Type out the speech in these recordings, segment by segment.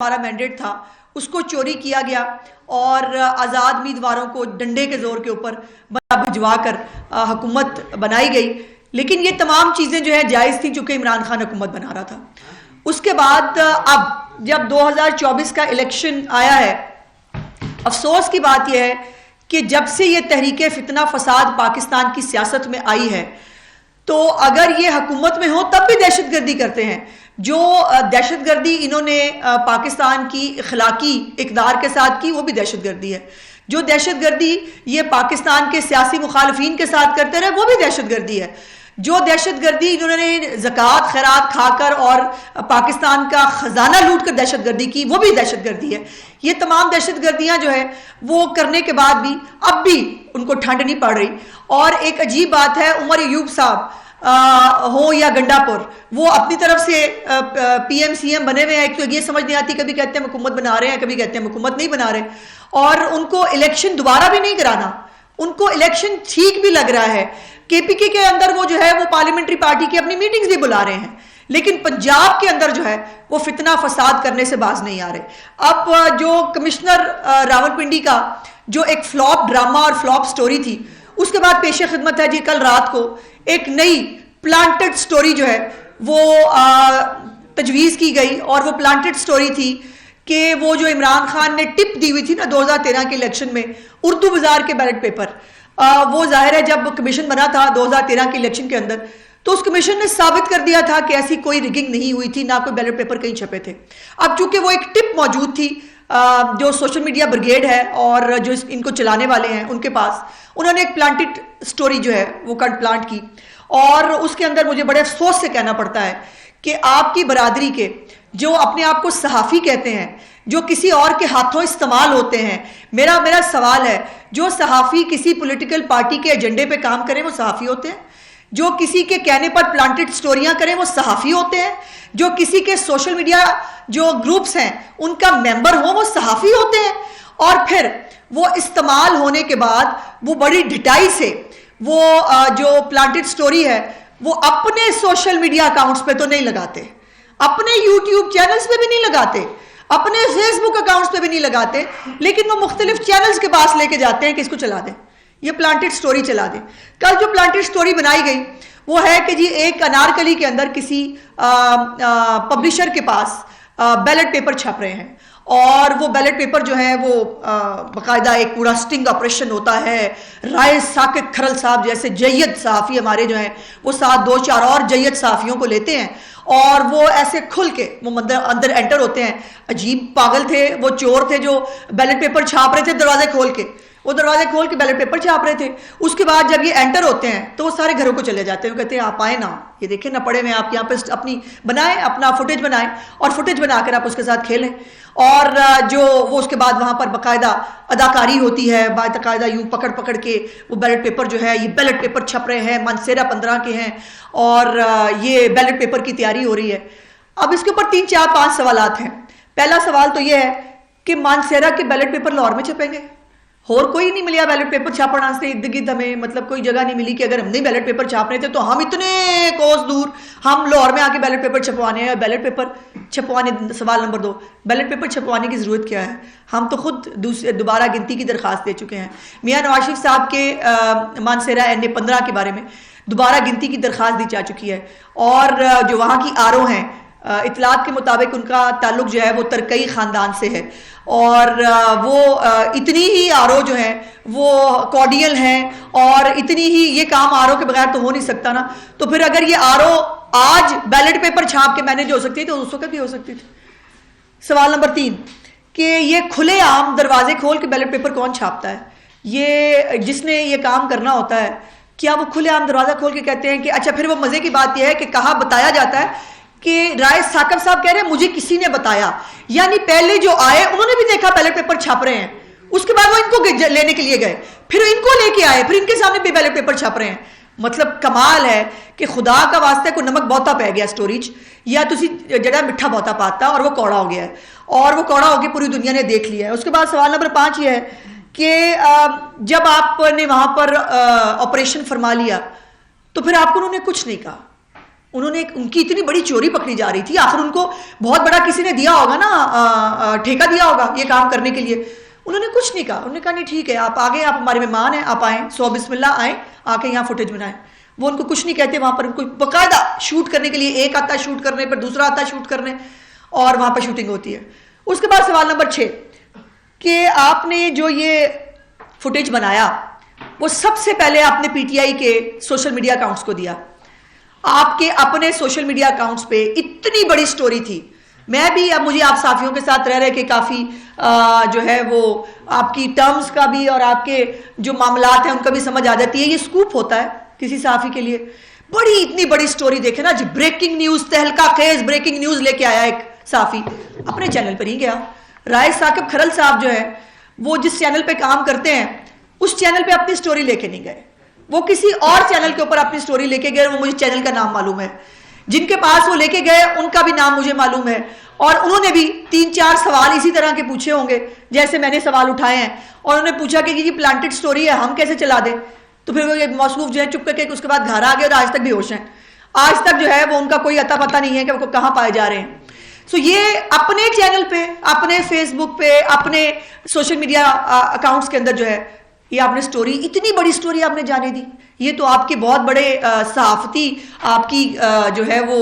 ہمارا مینڈیٹ تھا اس کو چوری کیا گیا اور آزاد امیدواروں کو ڈنڈے کے زور کے اوپر بھجوا کر حکومت بنائی گئی. لیکن یہ تمام چیزیں جو ہے جائز تھیں چونکہ عمران خان حکومت بنا رہا تھا. اس کے بعد اب جب 2024 کا الیکشن آیا ہے، افسوس کی بات یہ ہے کہ جب سے یہ تحریک فتنہ فساد پاکستان کی سیاست میں آئی ہے تو اگر یہ حکومت میں ہو تب بھی دہشت گردی کرتے ہیں. جو دہشت گردی انہوں نے پاکستان کی اخلاقی اقدار کے ساتھ کی وہ بھی دہشت گردی ہے. جو دہشت گردی یہ پاکستان کے سیاسی مخالفین کے ساتھ کرتے رہے وہ بھی دہشت گردی ہے. جو دہشت گردی انہوں نے زکوٰۃ خیرات کھا کر اور پاکستان کا خزانہ لوٹ کر دہشت گردی کی وہ بھی دہشت گردی ہے. یہ تمام دہشت گردیاں جو ہے وہ کرنے کے بعد بھی اب بھی ان کو ٹھنڈ نہیں پڑ رہی. اور ایک عجیب بات ہے، عمر ایوب صاحب ہو یا گنڈا پور، وہ اپنی طرف سے پی ایم سی ایم بنے ہوئے ہیں. ایک تو یہ سمجھ نہیں آتی، کبھی کہتے ہیں حکومت بنا رہے ہیں، کبھی کہتے ہیں حکومت نہیں بنا رہے، اور ان کو الیکشن دوبارہ بھی نہیں کرانا. ان کو الیکشن ٹھیک بھی لگ رہا ہے. کے پی کے اندر وہ جو ہے وہ پارلیمنٹری پارٹی کی اپنی میٹنگز بھی بلا رہے ہیں، لیکن پنجاب کے اندر جو ہے وہ فتنہ فساد کرنے سے باز نہیں آ رہے. اب جو کمشنر راولپنڈی کا جو ایک فلاپ ڈرامہ اور فلاپ سٹوری تھی، اس کے بعد پیش خدمت ہے جی کل رات کو ایک نئی پلانٹڈ سٹوری جو ہے وہ تجویز کی گئی. اور وہ پلانٹڈ سٹوری تھی کہ وہ جو عمران خان نے ٹپ دی ہوئی تھی نا 2013 کے الیکشن میں اردو بازار کے بیلٹ پیپر، وہ ظاہر ہے جب کمیشن بنا تھا 2013 کے الیکشن کے اندر تو اس کمیشن نے ثابت کر دیا تھا کہ ایسی کوئی ریگنگ نہیں ہوئی تھی، نہ کوئی بیلٹ پیپر کہیں چھپے تھے. اب چونکہ وہ ایک ٹپ موجود تھی جو سوشل میڈیا بریگیڈ ہے اور جو ان کو چلانے والے ہیں ان کے پاس، انہوں نے ایک پلانٹڈ سٹوری جو ہے وہ پلانٹ کی. اور اس کے اندر مجھے بڑے افسوس سے کہنا پڑتا ہے کہ آپ کی برادری کے جو اپنے آپ کو صحافی کہتے ہیں، جو کسی اور کے ہاتھوں استعمال ہوتے ہیں، میرا سوال ہے جو صحافی کسی پولیٹیکل پارٹی کے ایجنڈے پہ کام کریں وہ صحافی ہوتے ہیں؟ جو کسی کے کہنے پر پلانٹڈ سٹوریاں کریں وہ صحافی ہوتے ہیں؟ جو کسی کے سوشل میڈیا جو گروپس ہیں ان کا ممبر ہوں وہ صحافی ہوتے ہیں؟ اور پھر وہ استعمال ہونے کے بعد وہ بڑی ڈھٹائی سے وہ جو پلانٹڈ سٹوری ہے وہ اپنے سوشل میڈیا اکاؤنٹس پہ تو نہیں لگاتے، اپنے یوٹیوب چینلز پہ بھی نہیں لگاتے، اپنے فیس بک اکاؤنٹس پہ بھی نہیں لگاتے، لیکن وہ مختلف چینلز کے پاس لے کے جاتے ہیں کہ اس کو چلا دیں، یہ پلانٹڈ سٹوری چلا دیں. کل جو پلانٹڈ سٹوری بنائی گئی وہ ہے کہ جی ایک انارکلی کے اندر کسی پبلشر کے پاس بیلٹ پیپر چھپ رہے ہیں، اور وہ بیلٹ پیپر جو ہے وہ باقاعدہ ایک پورا سٹنگ آپریشن ہوتا ہے. رائے ثاقب کھرل صاحب جیسے جید صحافی ہمارے جو ہیں وہ ساتھ 2-4 اور جید صحافیوں کو لیتے ہیں اور وہ ایسے کھل کے وہ اندر انٹر ہوتے ہیں. عجیب پاگل تھے وہ، چور تھے جو بیلٹ پیپر چھاپ رہے تھے دروازے کھول کے، وہ دروازے کھول کے بیلٹ پیپر چھاپ رہے تھے. اس کے بعد جب یہ انٹر ہوتے ہیں تو وہ سارے گھروں کو چلے جاتے ہیں، وہ کہتے ہیں آپ آئیں نا، یہ دیکھیں نہ پڑے میں، آپ یہاں پہ اپنی بنائیں، اپنا فوٹیج بنائیں اور فوٹیج بنا کر آپ اس کے ساتھ کھیلیں. اور جو وہ اس کے بعد وہاں پر باقاعدہ اداکاری ہوتی ہے، باقاعدہ یوں پکڑ کے وہ بیلٹ پیپر جو ہے، یہ بیلٹ پیپر چھپ رہے ہیں، مانسیرا 15 کے ہیں اور یہ بیلٹ پیپر کی تیاری ہو رہی ہے. اب اس کے اوپر 3-4-5 سوالات ہیں. پہلا سوال تو یہ ہے کہ مانسیرا کے بیلٹ پیپر لاہور میں چھپیں گے؟ اور کوئی نہیں ملیا بیلٹ پیپر چھاپنا سے ارد گرد، ہمیں مطلب کوئی جگہ نہیں ملی کہ اگر ہم نہیں بیلٹ پیپر چھاپنے تھے تو ہم اتنے کوس دور ہم لاہور میں آ کے بیلٹ پیپر چھپوانے ہیں. بیلٹ پیپر چھپوانے، سوال نمبر 2، بیلٹ پیپر چھپوانے کی ضرورت کیا ہے؟ ہم تو خود دوبارہ گنتی کی درخواست دے چکے ہیں. میاں نواز شریف صاحب کے مانسیرا NA 15 کے بارے میں دوبارہ گنتی کی درخواست دی جا چکی ہے. اور جو وہاں کی آر او ہیں، اطلاعات کے مطابق ان کا تعلق جو ہے وہ ترکئی خاندان سے ہے، اور وہ اتنی ہی آر او جو ہیں وہ کارڈیل ہیں، اور اتنی ہی یہ کام آر او کے بغیر تو ہو نہیں سکتا نا. تو پھر اگر یہ آر او آج بیلٹ پیپر چھاپ کے مینیج ہو سکتی تو اس وقت بھی ہو سکتی تھی. سوال نمبر 3 کہ یہ کھلے عام دروازے کھول کے بیلٹ پیپر کون چھاپتا ہے؟ یہ جس نے یہ کام کرنا ہوتا ہے کیا وہ کھلے عام دروازہ کھول کے کہتے ہیں کہ اچھا؟ پھر وہ مزے کی بات یہ ہے کہ کہا بتایا جاتا ہے کہ رائے ثاقب صاحب کہہ رہے ہیں مجھے کسی نے بتایا، یعنی پہلے جو آئے انہوں نے بھی دیکھا بیلٹ پیپر چھاپ رہے ہیں، اس کے بعد وہ ان کو لینے کے لیے گئے، پھر ان کو لے کے آئے، پھر ان کے سامنے بھی بیلٹ پیپر چھاپ رہے ہیں. مطلب کمال ہے کہ خدا کا واسطہ کو نمک بہتا پہ گیا سٹوریج، یا تسی جڑا میٹھا بہتا پاتا اور وہ کوڑا ہو گیا ہے، اور وہ کوڑا ہو کے پوری دنیا نے دیکھ لیا ہے. اس کے بعد سوال نمبر 5 یہ ہے کہ جب آپ نے وہاں پر آپریشن فرما لیا تو پھر آپ کو انہوں نے کچھ نہیں کہا. انہوں نے ان کی اتنی بڑی چوری پکڑی جا رہی تھی، آخر ان کو بہت بڑا کسی نے دیا ہوگا نا، ٹھیکہ دیا ہوگا یہ کام کرنے کے لیے. انہوں نے کچھ نہیں کہا، انہوں نے کہا نہیں ٹھیک ہے آپ آگے، آپ ہمارے مہمان ہیں، آپ آئیں، سو بسم اللہ آئیں، آ کے یہاں فوٹیج بنائیں. وہ ان کو کچھ نہیں کہتے، وہاں پر ان کو باقاعدہ شوٹ کرنے کے لیے ایک آتا ہے شوٹ کرنے پر، دوسرا آتا ہے شوٹ کرنے، اور وہاں پر شوٹنگ ہوتی ہے. اس کے بعد سوال نمبر 6 کہ آپ نے جو یہ فوٹیج بنایا وہ سب سے پہلے آپ نے پی ٹی آئی کے سوشل میڈیا اکاؤنٹس کو دیا. آپ کے اپنے سوشل میڈیا اکاؤنٹس پہ اتنی بڑی سٹوری تھی. میں بھی اب مجھے آپ صحافیوں کے ساتھ رہ کے کافی جو ہے وہ آپ کی ٹرمز کا بھی اور آپ کے جو معاملات ہیں ان کا بھی سمجھ آ جاتی ہے. یہ سکوپ ہوتا ہے کسی صحافی کے لیے. بڑی اتنی بڑی سٹوری دیکھیں نا جی، بریکنگ نیوز، تہلکہ خیز بریکنگ نیوز لے کے آیا ایک صحافی، اپنے چینل پر ہی گیا. رائے ثاقب کھرل صاحب جو ہے وہ جس چینل پہ کام کرتے ہیں اس چینل پہ اپنی سٹوری لے کے نہیں گئے، وہ کسی اور چینل کے اوپر اپنی سٹوری لے کے گئے. وہ مجھے چینل کا نام معلوم ہے، جن کے پاس وہ لے کے گئے ان کا بھی نام مجھے معلوم ہے، اور انہوں نے بھی 3-4 سوال اسی طرح کے پوچھے ہوں گے جیسے میں نے سوال اٹھائے ہیں. اور انہوں نے پوچھا کہ یہ پلانٹڈ سٹوری ہے، ہم کیسے چلا دیں؟ تو پھر وہ موصوف جو ہے چپ کر کے اس کے بعد گھر آ گئے اور آج تک بھی ہوش ہیں. آج تک جو ہے وہ ان کا کوئی اتا پتہ نہیں ہے کہ وہ کہاں پائے جا رہے ہیں. سو یہ اپنے چینل پہ، اپنے فیس بک پہ، اپنے سوشل میڈیا اکاؤنٹس کے اندر جو ہے یہ آپ نے سٹوری، اتنی بڑی سٹوری آپ نے جانے دی. یہ تو آپ کے بہت بڑے صحافتی آپ کی جو ہے وہ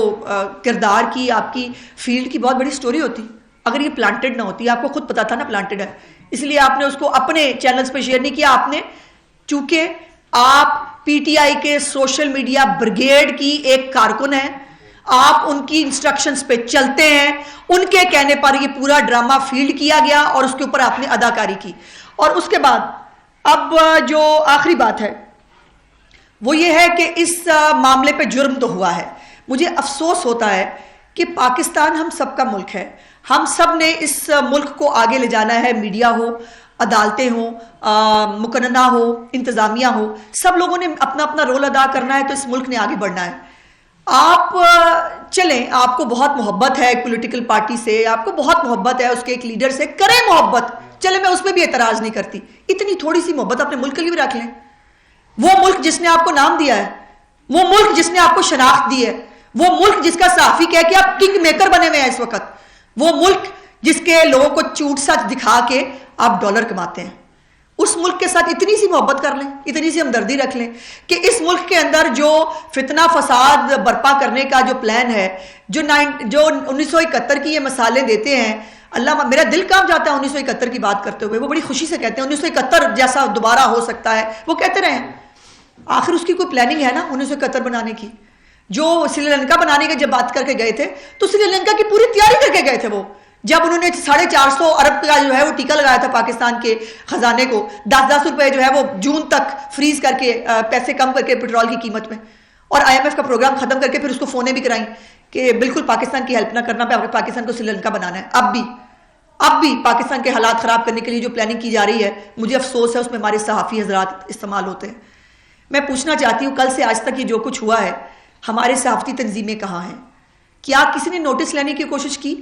کردار کی، آپ کی فیلڈ کی بہت بڑی سٹوری ہوتی. اگر یہ پلانٹڈ نہ ہوتی، آپ کو خود پتا تھا نا پلانٹڈ ہے، اس لیے آپ نے اس کو اپنے چینلز پہ شیئر نہیں کیا. آپ نے چونکہ آپ پی ٹی آئی کے سوشل میڈیا بریگیڈ کی ایک کارکن ہیں، آپ ان کی انسٹرکشنز پہ چلتے ہیں، ان کے کہنے پر یہ پورا ڈرامہ فیلڈ کیا گیا اور اس کے اوپر آپ نے اداکاری کی. اور اس کے بعد اب جو آخری بات ہے وہ یہ ہے کہ اس معاملے پہ جرم تو ہوا ہے. مجھے افسوس ہوتا ہے کہ پاکستان ہم سب کا ملک ہے، ہم سب نے اس ملک کو آگے لے جانا ہے. میڈیا ہو، عدالتیں ہوں، مقننہ ہو، انتظامیہ ہو، سب لوگوں نے اپنا اپنا رول ادا کرنا ہے، تو اس ملک نے آگے بڑھنا ہے. آپ چلیں، آپ کو بہت محبت ہے ایک پولیٹیکل پارٹی سے، آپ کو بہت محبت ہے اس کے ایک لیڈر سے، کریں محبت، چلیں میں اس پہ بھی اعتراض نہیں کرتی. اتنی تھوڑی سی محبت اپنے ملک کے لیے بھی رکھ لیں. وہ ملک جس نے آپ کو نام دیا ہے، وہ ملک جس نے آپ کو شناخت دی ہے، وہ ملک جس کا صحافی کہہ کے آپ کنگ میکر بنے ہوئے ہیں اس وقت، وہ ملک جس کے لوگوں کو چوٹ سچ دکھا کے آپ ڈالر کماتے ہیں، اس ملک کے ساتھ اتنی سی محبت کر لیں، اتنی سی ہمدردی رکھ لیں کہ اس ملک کے اندر جو فتنہ فساد برپا کرنے کا جو پلان ہے، جو 1971 کی یہ مثالیں دیتے ہیں، اللہ میرا دل کانپ جاتا ہے 1971 کی بات کرتے ہوئے. وہ بڑی خوشی سے کہتے ہیں 1971 جیسا دوبارہ ہو سکتا ہے، وہ کہتے رہے ہیں. آخر اس کی کوئی پلاننگ ہے نا 1971 بنانے کی. جو سری لنکا بنانے کے جب بات کر کے گئے تھے تو سری لنکا کی پوری تیاری کر کے گئے تھے. وہ جب انہوں نے 450 ارب کا جو ہے وہ ٹیکہ لگایا تھا پاکستان کے خزانے کو، 10-10 روپے جو ہے وہ جون تک فریز کر کے، پیسے کم کر کے پیٹرول کی قیمت میں، اور IMF کا پروگرام ختم کر کے پھر اس کو فونیں بھی کرائیں کہ بالکل پاکستان کی ہیلپ نہ کرنا، پاکستان کو سری لنکا بنانا ہے. اب بھی پاکستان کے حالات خراب کرنے کے لیے جو پلاننگ کی جا رہی ہے، مجھے افسوس ہے اس میں ہمارے صحافی حضرات استعمال ہوتے ہیں. میں پوچھنا چاہتی ہوں کل سے آج تک یہ جو کچھ ہوا ہے، ہمارے صحافتی تنظیمیں کہاں ہیں؟ کیا کسی نے نوٹس لینے کی کوشش کی؟